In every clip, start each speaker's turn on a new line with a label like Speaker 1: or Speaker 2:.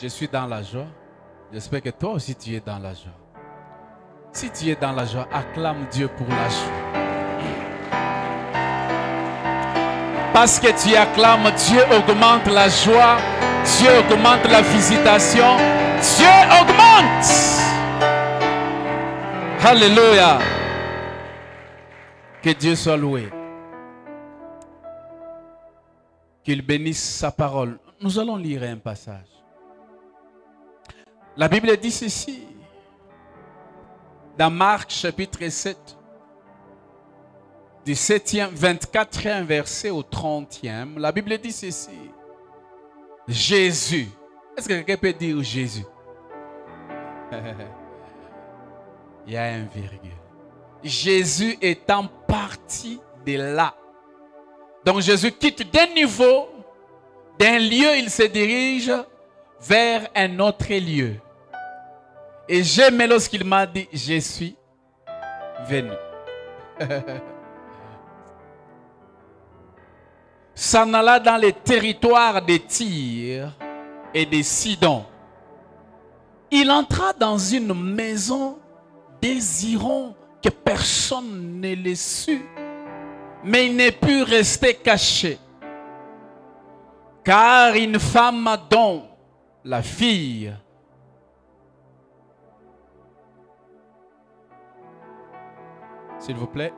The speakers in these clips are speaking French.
Speaker 1: Je suis dans la joie. J'espère que toi aussi tu es dans la joie. Si tu es dans la joie, acclame Dieu pour la joie. Parce que tu acclames, Dieu augmente la joie, Dieu augmente la visitation, Dieu augmente. Alléluia. Que Dieu soit loué. Qu'il bénisse sa parole. Nous allons lire un passage. La Bible dit ceci. Dans Marc chapitre 7. Du 24e verset au 30e. La Bible dit ceci. Jésus. Est-ce que quelqu'un peut dire Jésus? Il y a un virgule. Jésus étant parti de là. Donc Jésus quitte d'un niveau, d'un lieu, il se dirige vers un autre lieu. Et j'aime lorsqu'il m'a dit, je suis venu. S'en alla dans les territoires de Tyr et de Sidon. Il entra dans une maison désirant que personne ne le sût, mais il ne put rester caché. Car une femme dont la fille s'il vous plaît,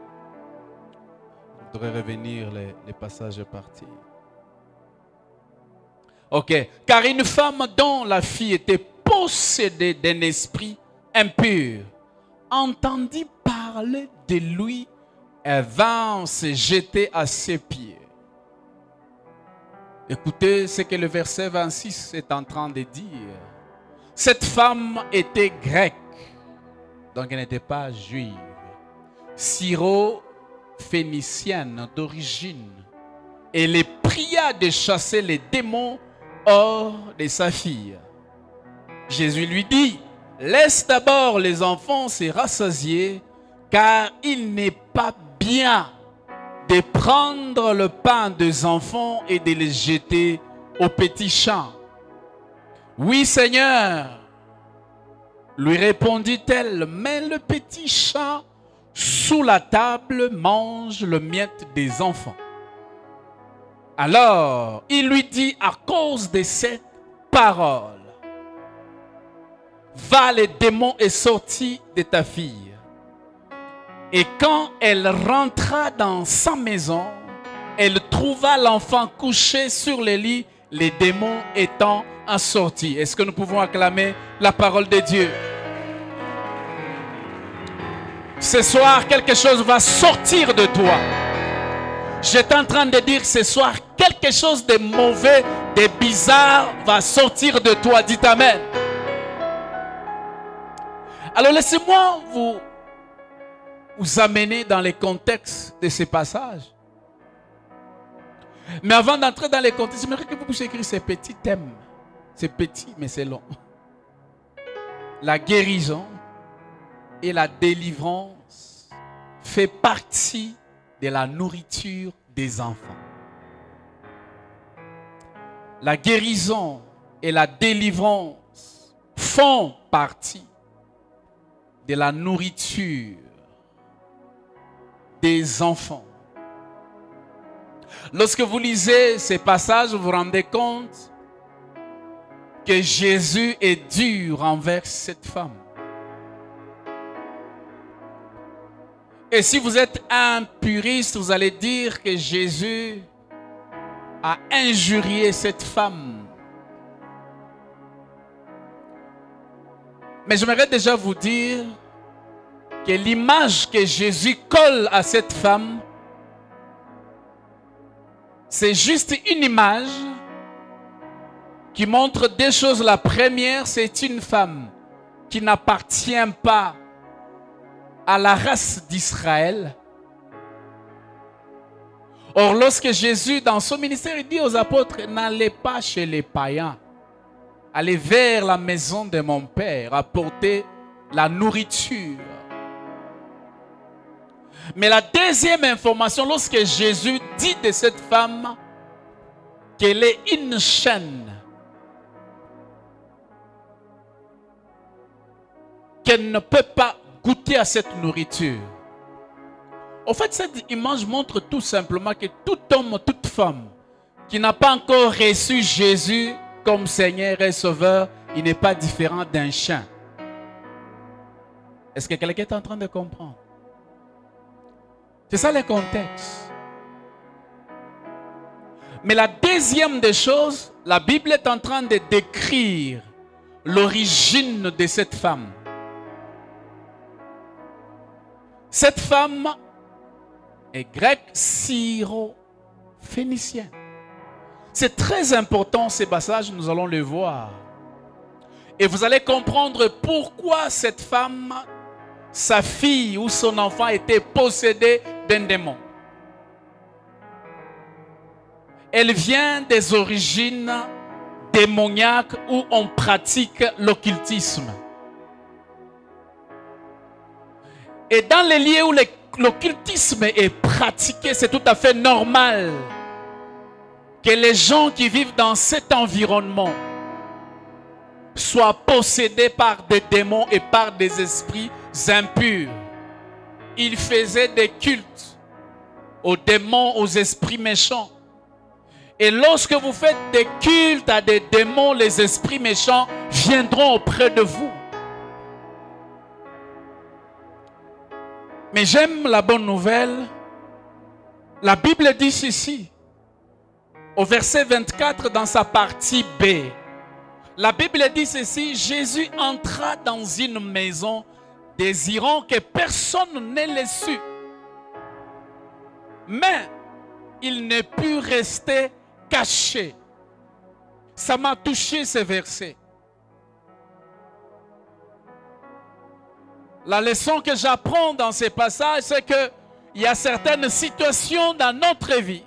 Speaker 1: je voudrais revenir les passages partis. Ok. Car une femme dont la fille était possédée d'un esprit impur entendit parler de lui et vint se jeter à ses pieds. Écoutez ce que le verset 26 est en train de dire. Cette femme était grecque, donc elle n'était pas juive. Syro-phénicienne d'origine. Elle les pria de chasser les démons hors de sa fille. Jésus lui dit, laisse d'abord les enfants se rassasier, car il n'est pas bien de prendre le pain des enfants et de les jeter aux petits champs. Oui, Seigneur, lui répondit-elle, mais le petit chat sous la table mange le miette des enfants. Alors, il lui dit, à cause de cette parole, va, le démon est sorti de ta fille. Et quand elle rentra dans sa maison, elle trouva l'enfant couché sur le lit, les démons étant assortis. Est-ce que nous pouvons acclamer la parole de Dieu? Ce soir, quelque chose va sortir de toi. J'étais en train de dire ce soir, quelque chose de mauvais, de bizarre va sortir de toi. Dites Amen. Alors laissez-moi vous amener dans les contextes de ces passages. Mais avant d'entrer dans les contextes, j'aimerais que vous puissiez écrire ces petits thèmes. C'est petit, mais c'est long. La guérison et la délivrance fait partie de la nourriture des enfants. La guérison et la délivrance font partie de la nourriture des enfants. Lorsque vous lisez ces passages, vous vous rendez compte que Jésus est dur envers cette femme. Et si vous êtes un puriste, vous allez dire que Jésus a injurié cette femme. Mais j'aimerais déjà vous dire que l'image que Jésus colle à cette femme, c'est juste une image qui montre deux choses. La première, c'est une femme qui n'appartient pas à la race d'Israël. Or, lorsque Jésus, dans son ministère, il dit aux apôtres, n'allez pas chez les païens, allez vers la maison de mon Père, apporter la nourriture. Mais la deuxième information, lorsque Jésus dit de cette femme qu'elle est une chaîne, qu'elle ne peut pas goûter à cette nourriture. En fait, cette image montre tout simplement que tout homme, toute femme qui n'a pas encore reçu Jésus comme Seigneur et Sauveur, il n'est pas différent d'un chien. Est-ce que quelqu'un est en train de comprendre? C'est ça le contexte. Mais la deuxième des choses, la Bible est en train de décrire l'origine de cette femme. Cette femme est grecque syro-phénicienne. C'est très important ces passages, nous allons le voir. Et vous allez comprendre pourquoi cette femme, sa fille ou son enfant était possédé d'un démon. Elle vient des origines démoniaques où on pratique l'occultisme. Et dans les lieux où l'occultisme est pratiqué, c'est tout à fait normal que les gens qui vivent dans cet environnement soient possédés par des démons et par des esprits impurs. Ils faisaient des cultes aux démons, aux esprits méchants. Et lorsque vous faites des cultes à des démons, les esprits méchants viendront auprès de vous. Mais j'aime la bonne nouvelle. La Bible dit ceci, au verset 24 dans sa partie B. La Bible dit ceci, Jésus entra dans une maison désirant que personne ne le sût. Mais il ne put rester caché. Ça m'a touché ce verset. La leçon que j'apprends dans ces passages, c'est qu'il y a certaines situations dans notre vie.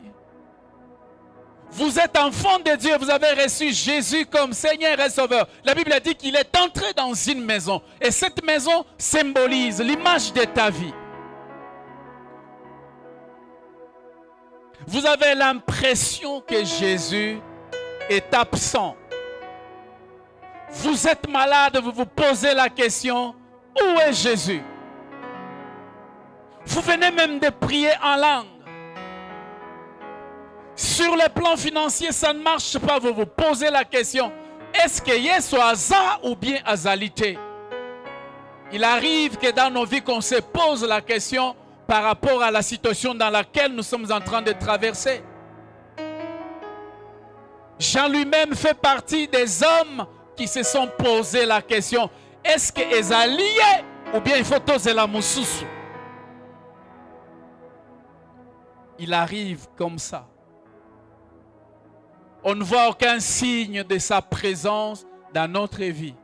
Speaker 1: Vous êtes enfant de Dieu, vous avez reçu Jésus comme Seigneur et Sauveur. La Bible dit qu'il est entré dans une maison. Et cette maison symbolise l'image de ta vie. Vous avez l'impression que Jésus est absent. Vous êtes malade, vous vous posez la question, où est Jésus? Vous venez même de prier en langue. Sur le plan financier, ça ne marche pas. Vous vous posez la question, est-ce que Yesu aza ou bien azalité? Il arrive que dans nos vies, qu'on se pose la question par rapport à la situation dans laquelle nous sommes en train de traverser. Jean lui-même fait partie des hommes qui se sont posé la question, est-ce que ezalié ou bien il faut toser la moussousou? Il arrive comme ça. On ne voit aucun signe de sa présence dans notre vie.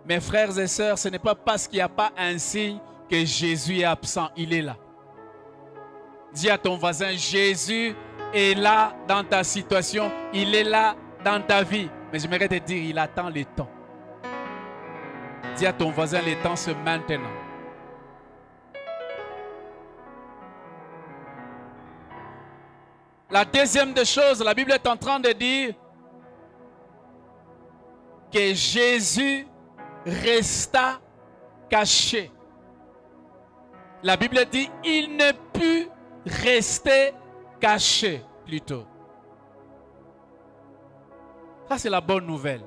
Speaker 1: Mes frères et sœurs, ce n'est pas parce qu'il n'y a pas un signe que Jésus est absent. Il est là. Dis à ton voisin, Jésus est là dans ta situation. Il est là dans ta vie. Mais j'aimerais te dire, il attend le temps. Dis à ton voisin, le temps c'est maintenant. La deuxième des choses, la Bible est en train de dire que Jésus resta caché. La Bible dit, il ne put rester caché plutôt. Ça, c'est la bonne nouvelle.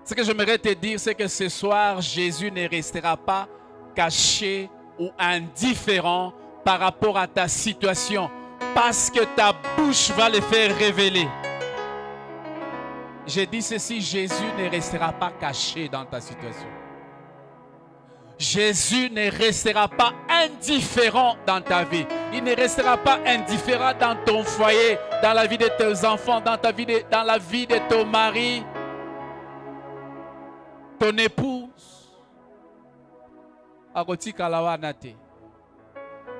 Speaker 1: Ce que j'aimerais te dire, c'est que ce soir, Jésus ne restera pas caché ou indifférent par rapport à ta situation. Parce que ta bouche va le faire révéler. J'ai dit ceci, Jésus ne restera pas caché dans ta situation. Jésus ne restera pas indifférent dans ta vie. Il ne restera pas indifférent dans ton foyer, dans la vie de tes enfants, dans la vie de ton mari, ton épouse.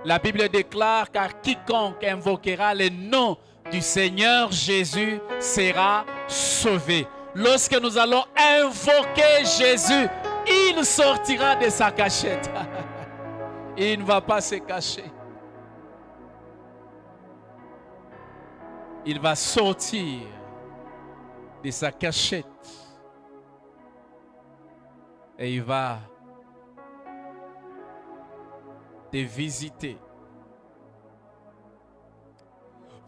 Speaker 1: La Bible déclare, car quiconque invoquera le nom du Seigneur Jésus sera sauvé. Lorsque nous allons invoquer Jésus, il sortira de sa cachette. Il ne va pas se cacher. Il va sortir de sa cachette et il va te visiter.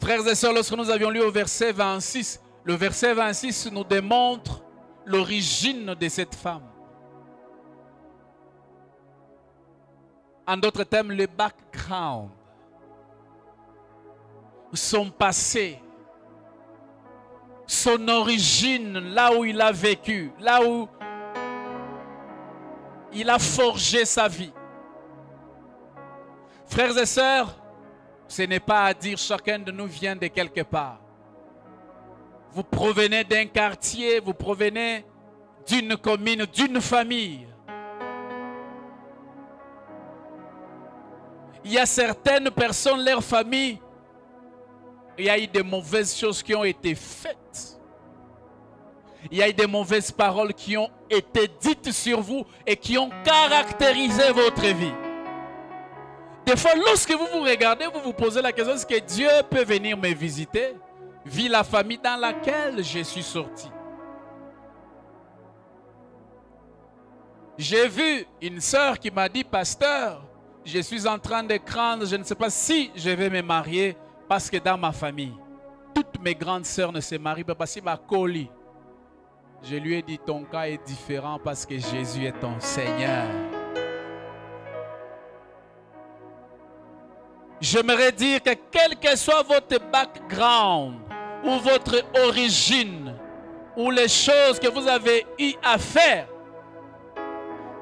Speaker 1: Frères et sœurs, lorsque nous avions lu au verset 26, le verset 26 nous démontre l'origine de cette femme. En d'autres termes, le background, son passé, son origine, là où il a vécu, là où il a forgé sa vie. Frères et sœurs, ce n'est pas à dire chacun de nous vient de quelque part. Vous provenez d'un quartier, vous provenez d'une commune, d'une famille. Il y a certaines personnes, leur famille, il y a eu de mauvaises choses qui ont été faites. Il y a eu de mauvaises paroles qui ont été dites sur vous et qui ont caractérisé votre vie. Des fois, lorsque vous vous regardez, vous vous posez la question, est-ce que Dieu peut venir me visiter? Vu la famille dans laquelle je suis sorti. J'ai vu une sœur qui m'a dit, pasteur, je suis en train de craindre, je ne sais pas si je vais me marier parce que dans ma famille, toutes mes grandes sœurs ne se marient pas parce que ma colis. Je lui ai dit, ton cas est différent parce que Jésus est ton Seigneur. J'aimerais dire que quel que soit votre background ou votre origine ou les choses que vous avez eu à faire,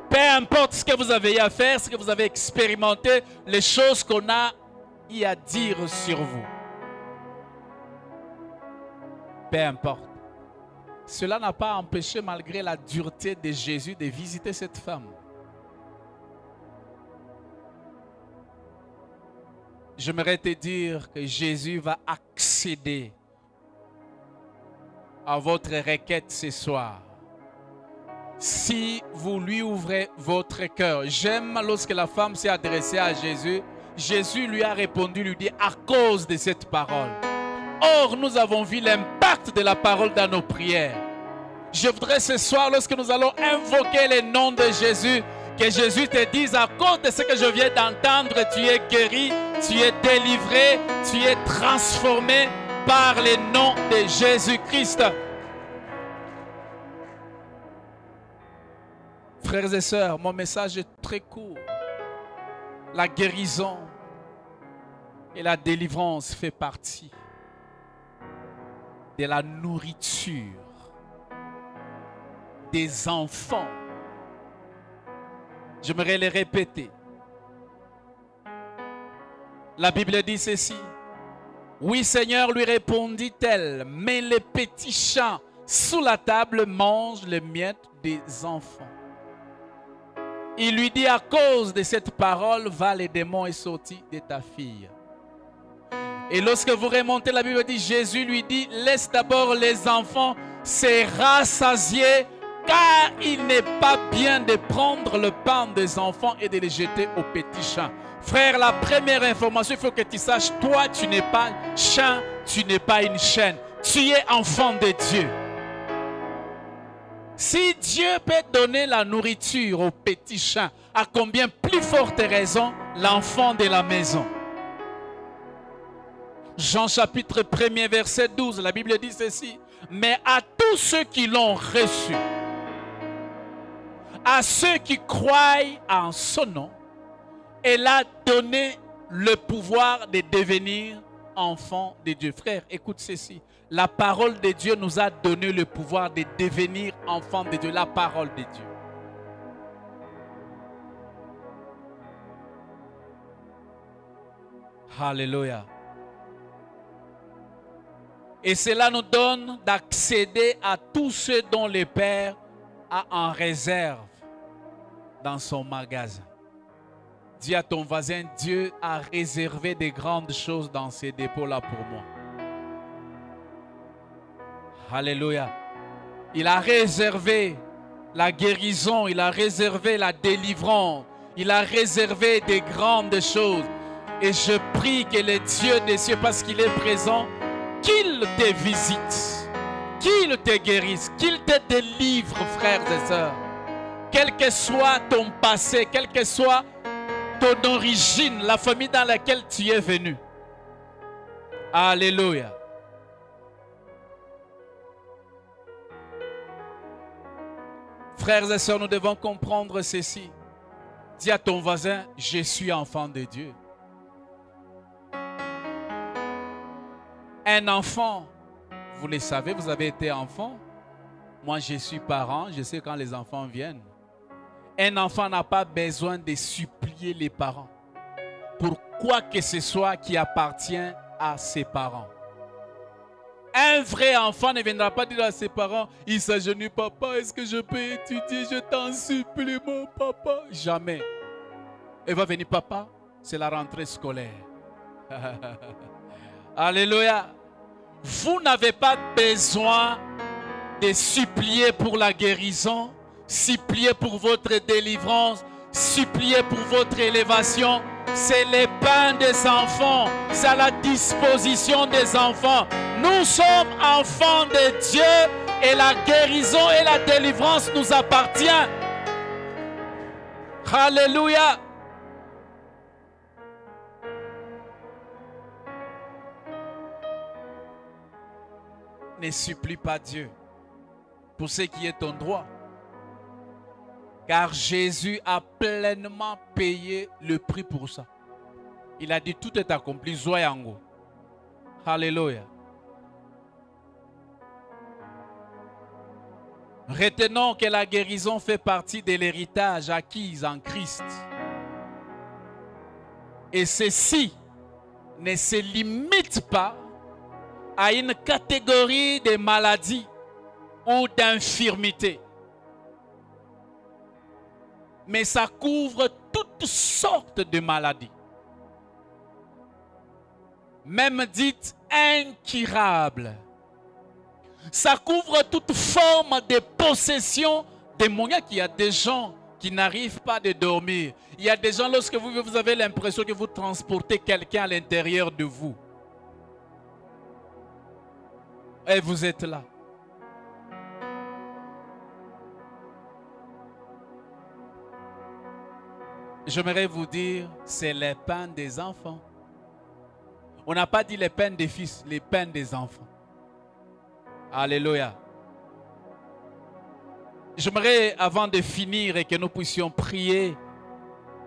Speaker 1: peu importe ce que vous avez eu à faire, ce que vous avez expérimenté, les choses qu'on a eu à dire sur vous. Peu importe. Cela n'a pas empêché, malgré la dureté de Jésus, de visiter cette femme. J'aimerais te dire que Jésus va accéder à votre requête ce soir. Si vous lui ouvrez votre cœur. J'aime lorsque la femme s'est adressée à Jésus. Jésus lui a répondu, lui dit, à cause de cette parole. Or, nous avons vu l'impact de la parole dans nos prières. Je voudrais ce soir, lorsque nous allons invoquer le nom de Jésus, que Jésus te dise, à cause de ce que je viens d'entendre, tu es guéri, tu es délivré, tu es transformé par le nom de Jésus-Christ. Frères et sœurs, mon message est très court. La guérison et la délivrance fait partie de la nourriture des enfants. J'aimerais le répéter. La Bible dit ceci. Oui, Seigneur, lui répondit-elle, mais les petits chats sous la table mangent les miettes des enfants. Il lui dit, à cause de cette parole, va, le démon est sorti de ta fille. Et lorsque vous remontez, la Bible dit, Jésus lui dit, laisse d'abord les enfants se rassasier, car il n'est pas bien de prendre le pain des enfants et de les jeter aux petits chats. Frère, la première information, il faut que tu saches, toi, tu n'es pas chat, tu n'es pas une chienne. Tu es enfant de Dieu. Si Dieu peut donner la nourriture aux petits chats, à combien plus forte raison l'enfant de la maison. Jean chapitre 1er verset 12, la Bible dit ceci. Mais à tous ceux qui l'ont reçu, à ceux qui croient en son nom, elle a donné le pouvoir de devenir enfants de Dieu. Frère, écoute ceci. La parole de Dieu nous a donné le pouvoir de devenir enfants de Dieu. La parole de Dieu. Alléluia. Et cela nous donne d'accéder à tout ce dont le Père a en réserve dans son magasin. Dis à ton voisin, Dieu a réservé de grandes choses dans ces dépôts-là pour moi. Alléluia. Il a réservé la guérison, il a réservé la délivrance, il a réservé des grandes choses. Et je prie que le Dieu des cieux, parce qu'il est présent, qu'il te visite, qu'il te guérisse, qu'il te délivre, frères et sœurs. Quel que soit ton passé, quel que soit ton origine, la famille dans laquelle tu es venu. Alléluia. Frères et sœurs, nous devons comprendre ceci. Dis à ton voisin, je suis enfant de Dieu. Un enfant, vous le savez, vous avez été enfant. Moi, je suis parent, je sais quand les enfants viennent. Un enfant n'a pas besoin de supplier les parents pour quoi que ce soit qui appartient à ses parents. Un vrai enfant ne viendra pas dire à ses parents, il s'agenouille, papa, est-ce que je peux étudier? Je t'en supplie, mon papa. Jamais. Il va venir, papa, c'est la rentrée scolaire. Alléluia. Vous n'avez pas besoin de supplier pour la guérison, supplier pour votre délivrance, supplier pour votre élévation. C'est les pains des enfants, c'est à la disposition des enfants. Nous sommes enfants de Dieu et la guérison et la délivrance nous appartient. Alléluia. Ne supplie pas Dieu pour ce qui est ton droit. Car Jésus a pleinement payé le prix pour ça. Il a dit tout est accompli. Zoyango. Alléluia. Retenons que la guérison fait partie de l'héritage acquis en Christ. Et ceci ne se limite pas à une catégorie de maladies ou d'infirmités. Mais ça couvre toutes sortes de maladies. Même dites incurables. Ça couvre toute forme de possession démoniaque. Il y a des gens qui n'arrivent pas à dormir. Il y a des gens, lorsque vous avez l'impression que vous transportez quelqu'un à l'intérieur de vous. Et vous êtes là. J'aimerais vous dire, c'est les pains des enfants. On n'a pas dit les pains des fils, les pains des enfants. Alléluia. J'aimerais, avant de finir et que nous puissions prier,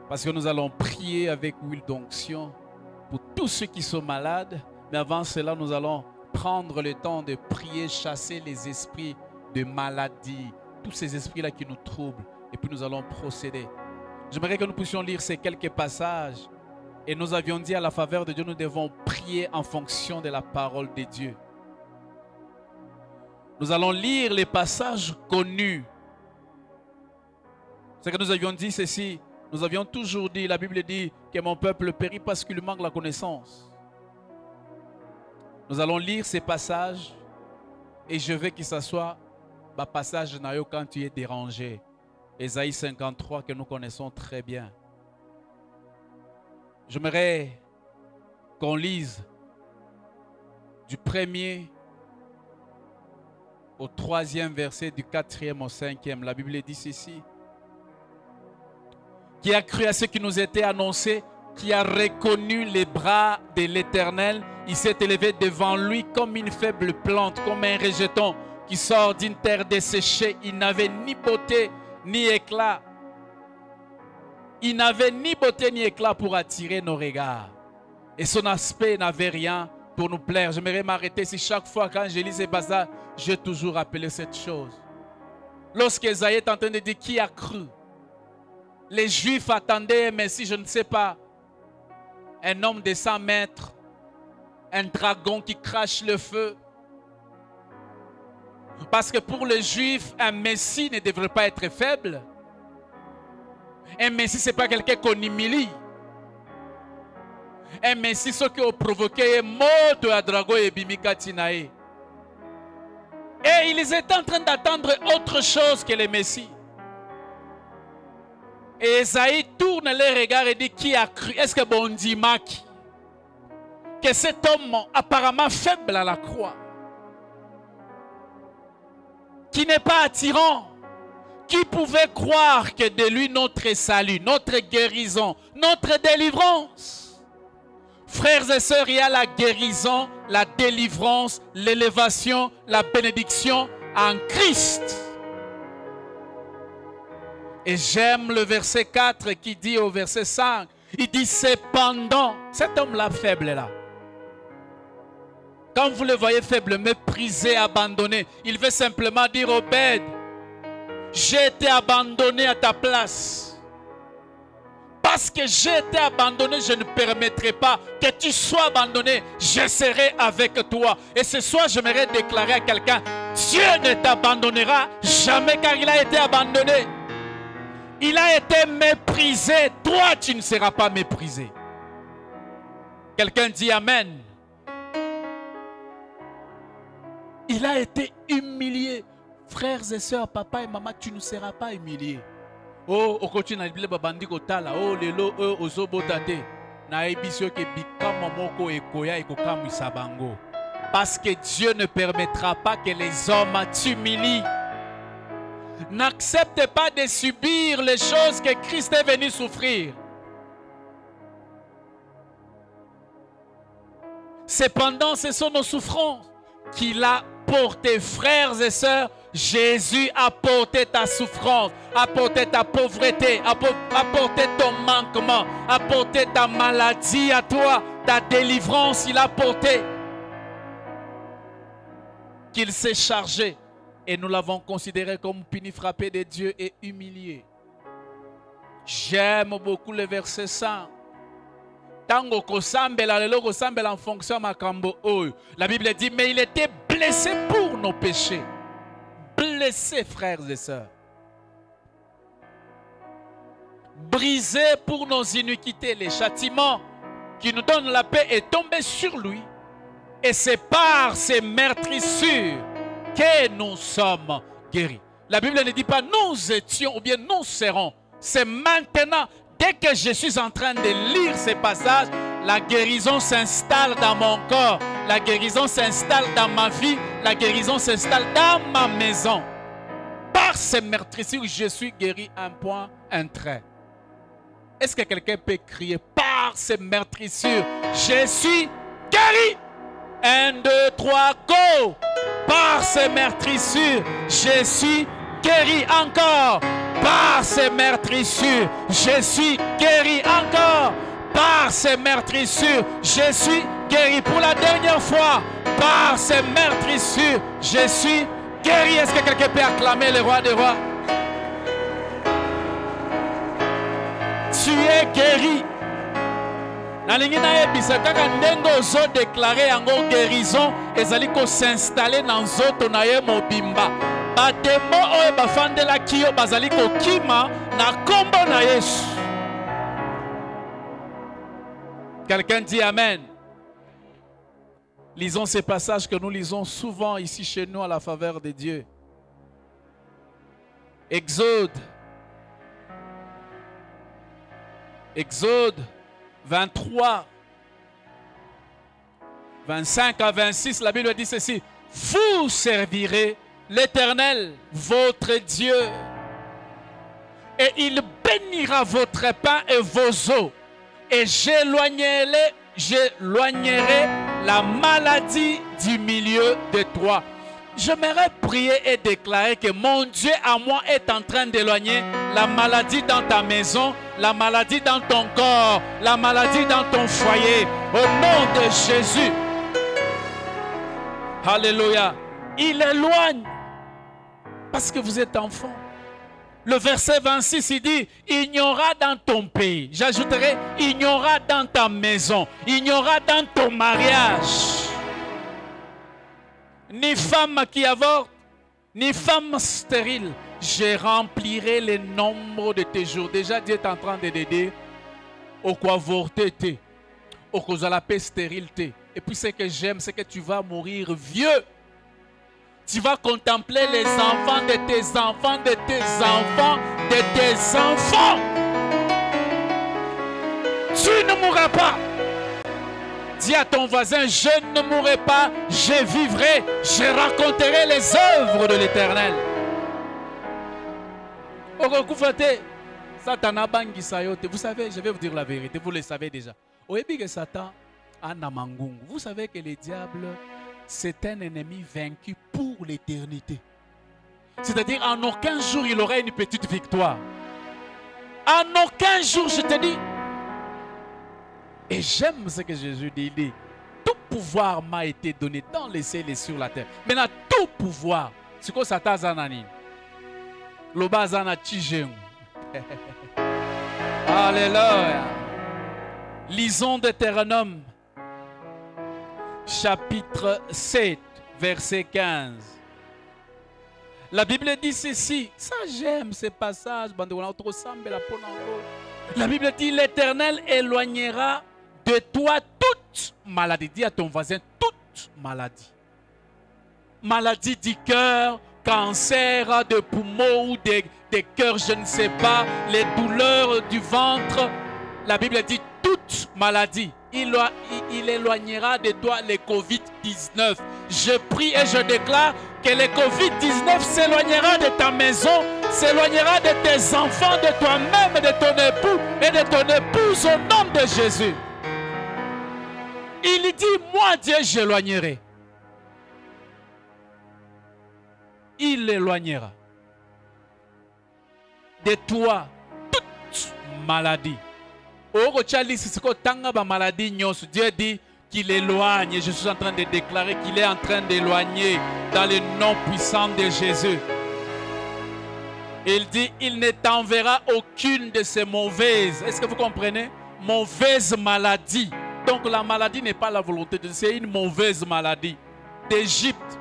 Speaker 1: parce que nous allons prier avec huile d'onction pour tous ceux qui sont malades, mais avant cela, nous allons prendre le temps de prier, chasser les esprits de maladie, tous ces esprits-là qui nous troublent, et puis nous allons procéder. J'aimerais que nous puissions lire ces quelques passages, et nous avions dit à la faveur de Dieu, nous devons prier en fonction de la parole de Dieu. Nous allons lire les passages connus. C'est que nous avions dit ceci, nous avions toujours dit, la Bible dit que mon peuple périt parce qu'il manque la connaissance. Nous allons lire ces passages et je veux que ce soit le passage quand tu es dérangé. Ésaïe 53 que nous connaissons très bien. J'aimerais qu'on lise du 1er au 3e verset, du 4e au 5e. La Bible dit ceci. Qui a cru à ce qui nous était annoncé, qui a reconnu les bras de l'Éternel, il s'est élevé devant lui comme une faible plante, comme un rejeton qui sort d'une terre desséchée. Il n'avait ni beauté ni éclat. Il n'avait ni beauté ni éclat pour attirer nos regards. Et son aspect n'avait rien pour nous plaire. J'aimerais m'arrêter si chaque fois quand je lis ces passages, j'ai toujours rappelé cette chose. Lorsqu'Ésaïe est en train de dire qui a cru, les Juifs attendaient, mais si je ne sais pas, un homme de 100 mètres, un dragon qui crache le feu. Parce que pour les Juifs, un Messie ne devrait pas être faible. Un Messie, ce n'est pas quelqu'un qu'on humilie. Un Messie, ce qui a provoqué est mort de dragon et bimika tinae. Et ils étaient en train d'attendre autre chose que les Messies. Et Esaïe tourne les regards et dit qui a cru. Est-ce que bon dit Maki? Que cet homme apparemment faible à la croix, qui n'est pas attirant, qui pouvait croire que de lui notre salut, notre guérison, notre délivrance? Frères et sœurs, il y a la guérison, la délivrance, l'élévation, la bénédiction en Christ. Et j'aime le verset 4 qui dit au verset 5, il dit cependant, cet homme-là faible là, quand vous le voyez faible, méprisé, abandonné, il veut simplement dire Obed, j'ai été abandonné à ta place. Parce que j'ai été abandonné, je ne permettrai pas que tu sois abandonné. Je serai avec toi. Et ce soir, j'aimerais déclarer à quelqu'un, Dieu ne t'abandonnera jamais car il a été abandonné. Il a été méprisé. Toi, tu ne seras pas méprisé. Quelqu'un dit Amen. Il a été humilié. Frères et sœurs, papa et maman, tu ne seras pas humilié. Oh, au continue na Bible babandi kotala. Oh, lelo ozobotate. Na ebisio ke bikama moko ekoya ekokamu isabango. Parce que Dieu ne permettra pas que les hommes t'humilient. N'accepte pas de subir les choses que Christ est venu souffrir. Cependant, ce sont nos souffrances qu'il a portées, frères et sœurs. Jésus a porté ta souffrance, a porté ta pauvreté, a porté ton manquement, a porté ta maladie à toi, ta délivrance, il a porté. Qu'il s'est chargé et nous l'avons considéré comme puni, frappé de Dieu et humilié. J'aime beaucoup le verset 100. Tango kosambela lelo kosambela en fonction makambo oyo. La Bible dit mais il était blessé pour nos péchés. Blessé, frères et sœurs. Brisé pour nos iniquités. Les châtiments qui nous donnent la paix est tombé sur lui. Et c'est par ces meurtrissures que nous sommes guéris. La Bible ne dit pas nous étions ou bien nous serons. C'est maintenant, dès que je suis en train de lire ces passages, la guérison s'installe dans mon corps. La guérison s'installe dans ma vie. La guérison s'installe dans ma maison. Par ces meurtrissures, je suis guéri. Un point, un trait. Est-ce que quelqu'un peut crier par ces meurtrissures, je suis guéri? 1, 2, 3, go! Par ces meurtrissures, je suis guéri encore. Par ces meurtrissures, je suis guéri encore. Par ces meurtrissures, je suis guéri pour la dernière fois. Par ces meurtrissures, je suis guéri. Est-ce que quelqu'un peut acclamer le roi des rois? Tu es guéri. Nalingi na yebisa kaka ndenge ozo déclarer yango guérison ezali ko s'installer dans nzoto na ye mobimba. Bademo oyo bafandelaki yo bazali kokima na kombo na Yesu. Quelqu'un dit Amen. Lisons ces passages que nous lisons souvent ici chez nous à la faveur de Dieu. Exode 23, 25 à 26, la Bible dit ceci. Vous servirez l'Éternel, votre Dieu, et il bénira votre pain et vos eaux, et j'éloignerai la maladie du milieu de toi. J'aimerais prier et déclarer que mon Dieu à moi est en train d'éloigner la maladie dans ta maison, la maladie dans ton corps, la maladie dans ton foyer. Au nom de Jésus. Alléluia. Il éloigne parce que vous êtes enfant. Le verset 26, il dit, il n'y aura dans ton pays, j'ajouterai, il n'y aura dans ta maison, il n'y aura dans ton mariage, ni femme qui avorte, ni femme stérile. Je remplirai le nombre de tes jours. Déjà, Dieu est en train de t'aider au quoi avorter, au quoi la paix stérilité. Et puis, ce que j'aime, c'est que tu vas mourir vieux. Tu vas contempler les enfants de tes enfants, de tes enfants, de tes enfants. Tu ne mourras pas. Dis à ton voisin, je ne mourrai pas, je vivrai, je raconterai les œuvres de l'Éternel. Vous savez, je vais vous dire la vérité, vous le savez déjà. Satan a namangungu. Vous savez que le diable, c'est un ennemi vaincu pour l'éternité. C'est-à-dire, en aucun jour, il aurait une petite victoire. En aucun jour, je te dis. Et j'aime ce que Jésus dit. Il dit, tout pouvoir m'a été donné dans les cieux et sur la terre. Maintenant, tout pouvoir. C'est quoi Satan zanani? Loba zana tijeng. Alléluia. Lisons Deutéronome, chapitre 7, verset 15. La Bible dit ceci. Ça, j'aime ces passages. La Bible dit, l'Éternel éloignera de toi toute maladie. Dis à ton voisin, toute maladie. Maladie du cœur, cancer de poumons ou des cœurs, je ne sais pas, les douleurs du ventre. La Bible dit toute maladie. Il éloignera de toi les Covid-19. Je prie et je déclare que le Covid-19 s'éloignera de ta maison, s'éloignera de tes enfants, de toi-même, de ton époux et de ton épouse au nom de Jésus. Il dit, moi Dieu, j'éloignerai. Il éloignera de toi toute maladie. Dieu dit qu'il éloigne. Je suis en train de déclarer qu'il est en train d'éloigner dans le nom puissant de Jésus. Il dit, il ne t'enverra aucune de ces mauvaises. Est-ce que vous comprenez? Mauvaise maladie. Donc la maladie n'est pas la volonté de Dieu, c'est une mauvaise maladie d'Égypte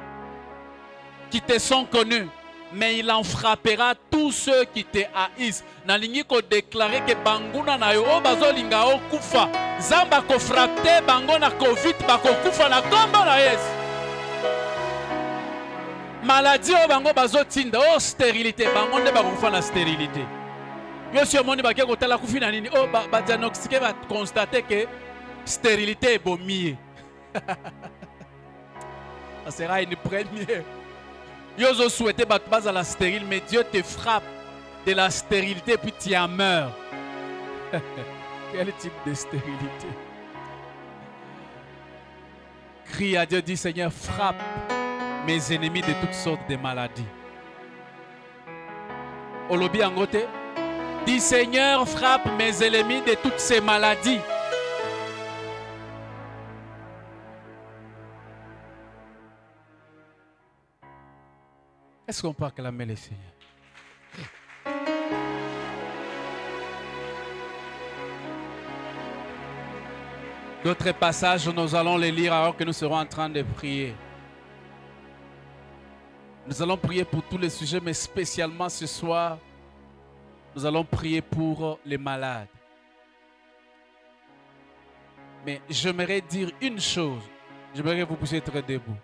Speaker 1: qui te sont connus. Mais il en frappera tous ceux qui te haïssent. Nalingi ko déclarer que banguna na yo bazo linga o kufa. Zamba ko frappé bango na Covid bako kufa na kombo na Yesu. Maladie o bango bazo tinda o stérilité bango nde bako kufa na stérilité. Yo si omoni bake ko tala kufi na nini o ba diagnostiquer ba constater que stérilité est bomie. Ça sera une première. Yo souhaité battre à la stérile, mais Dieu te frappe de la stérilité puis tu en meurs. Quel type de stérilité? Crie à Dieu, dit Seigneur, frappe mes ennemis de toutes sortes de maladies. Olobi Angote, dit Seigneur, frappe mes ennemis de toutes ces maladies. Est-ce qu'on peut acclamer le Seigneur? D'autres passages, nous allons les lire alors que nous serons en train de prier. Nous allons prier pour tous les sujets, mais spécialement ce soir, nous allons prier pour les malades. Mais j'aimerais dire une chose. J'aimerais que vous puissiez être debout.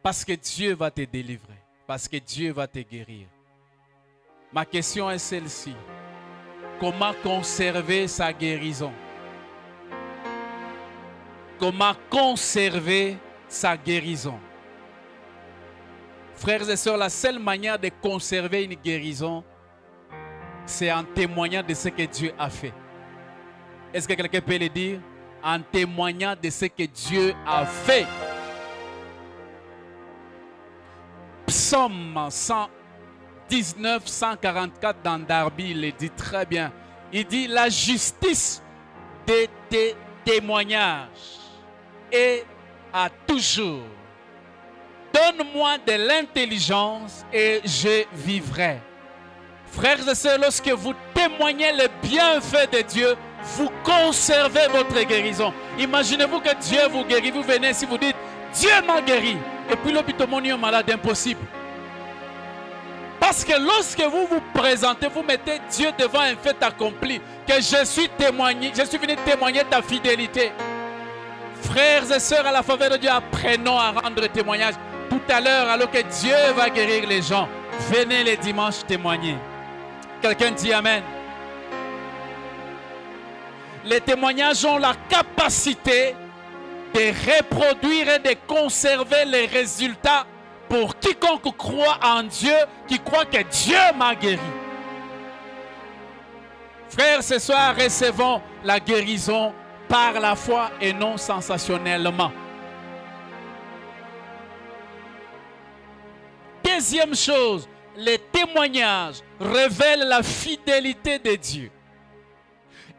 Speaker 1: Parce que Dieu va te délivrer. Parce que Dieu va te guérir. Ma question est celle-ci. Comment conserver sa guérison? Comment conserver sa guérison? Frères et sœurs, la seule manière de conserver une guérison, c'est en témoignant de ce que Dieu a fait. Est-ce que quelqu'un peut le dire? En témoignant de ce que Dieu a fait. Psaume 119, 144 dans Darby, il le dit très bien. Il dit, la justice de tes témoignages est à toujours. Donne-moi de l'intelligence et je vivrai. Frères et sœurs, lorsque vous témoignez le bienfait de Dieu, vous conservez votre guérison. Imaginez-vous que Dieu vous guérit. Vous venez ici, vous dites, Dieu m'a guéri. Et puis l'hôpital est malade, impossible. Parce que lorsque vous vous présentez, vous mettez Dieu devant un fait accompli. Que je suis venu témoigner ta fidélité. Frères et sœurs, à la faveur de Dieu, apprenons à rendre témoignage. Tout à l'heure, alors que Dieu va guérir les gens, venez les dimanches témoigner. Quelqu'un dit Amen. Les témoignages ont la capacité de reproduire et de conserver les résultats pour quiconque croit en Dieu, qui croit que Dieu m'a guéri. Frères, ce soir, recevons la guérison par la foi et non sensationnellement. Deuxième chose, les témoignages révèlent la fidélité de Dieu.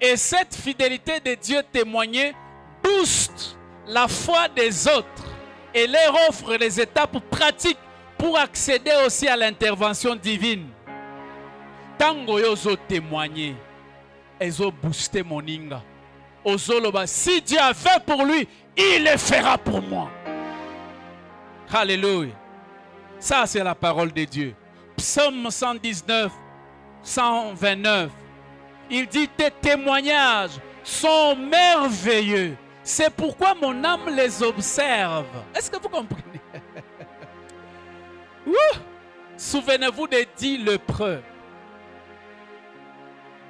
Speaker 1: Et cette fidélité de Dieu témoignée booste la foi des autres et leur offre les étapes pratiques pour accéder aussi à l'intervention divine. Tango yozo témoigner, ezo booster moninga. Ozoloba, si Dieu a fait pour lui, il le fera pour moi. Alléluia. Ça, c'est la parole de Dieu. Psaume 119, 129. Il dit, tes témoignages sont merveilleux. C'est pourquoi mon âme les observe. Est-ce que vous comprenez? Souvenez-vous des 10 lépreux.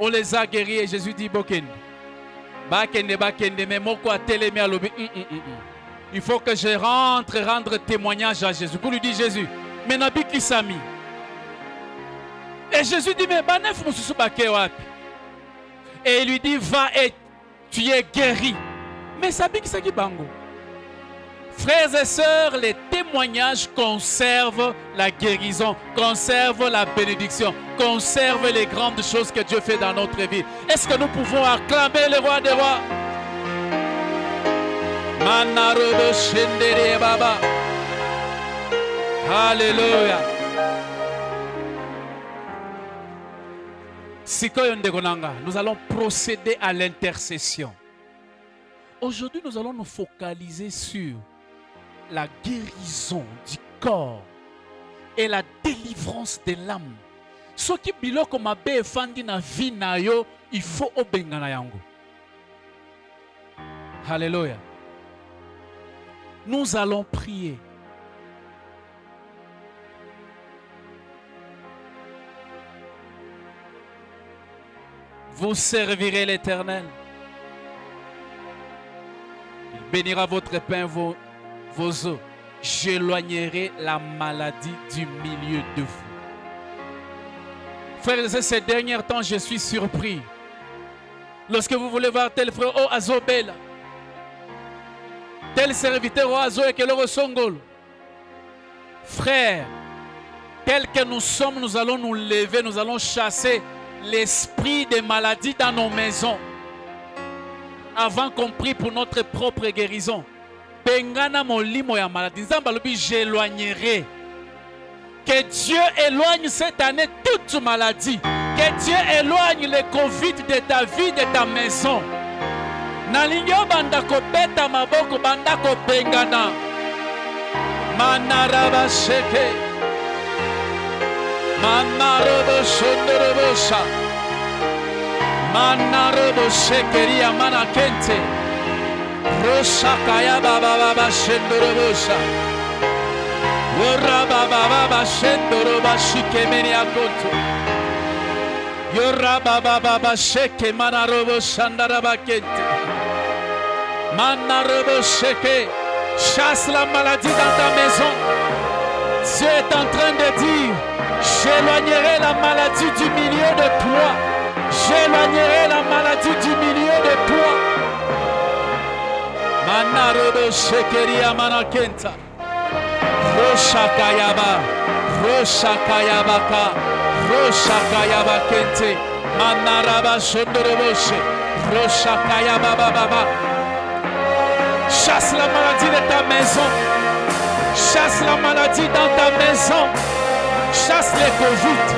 Speaker 1: On les a guéris et Jésus dit, il faut que je rentre rendre témoignage à Jésus. Pour lui dire Jésus, mais Nabi Kisami. Et Jésus dit, mais et il lui dit, va et tu es guéri. Mais ça dit qui bango. Frères et sœurs, les témoignages conservent la guérison, conservent la bénédiction, conservent les grandes choses que Dieu fait dans notre vie. Est-ce que nous pouvons acclamer le roi des rois? Alléluia. Nous allons procéder à l'intercession. Aujourd'hui, nous allons nous focaliser sur la guérison du corps et la délivrance de l'âme. Ce qui biloko mabe fandi na vie na yo, il faut obengana yango. Alléluia. Nous allons prier. Vous servirez l'Éternel. Il bénira votre pain, vos os. J'éloignerai la maladie du milieu de vous. Frères et sœurs, ces derniers temps, je suis surpris. Lorsque vous voulez voir tel frère, oh Azobela, tel serviteur, oh Azo et que le resongol. Frères, tel que nous sommes, nous allons nous lever, nous allons chasser l'esprit des maladies dans nos maisons. Avant qu'on prie pour notre propre guérison. Bengana molimo ya maladie. J'éloignerai. Que Dieu éloigne cette année toute maladie. Que Dieu éloigne le Covid de ta vie, de ta maison. Nalinyo bandako beta maboko bandako bengana. Manaraba sheke. Manarobo shondorobosha. Manarobo shekeria manakente. Rosha kaya baba baba shendorobosha. Yora baba baba shendoroba shikemeni akonto. Yora baba baba sheke manarobo shandaraba kente. Manarobo sheke. Chasse la maladie dans ta maison. Dieu est en train de dire, j'éloignerai la maladie du milieu de toi. J'éloignerai la maladie du milieu de toi. Manarobo shekeria manakenta. Roshakayaba. Roshakayabaka. Roshakayabakente. Manaraba shondoroboshe. Roshakayababa. Chasse la maladie de ta maison. Chasse la maladie dans ta maison. Chasse les Covid.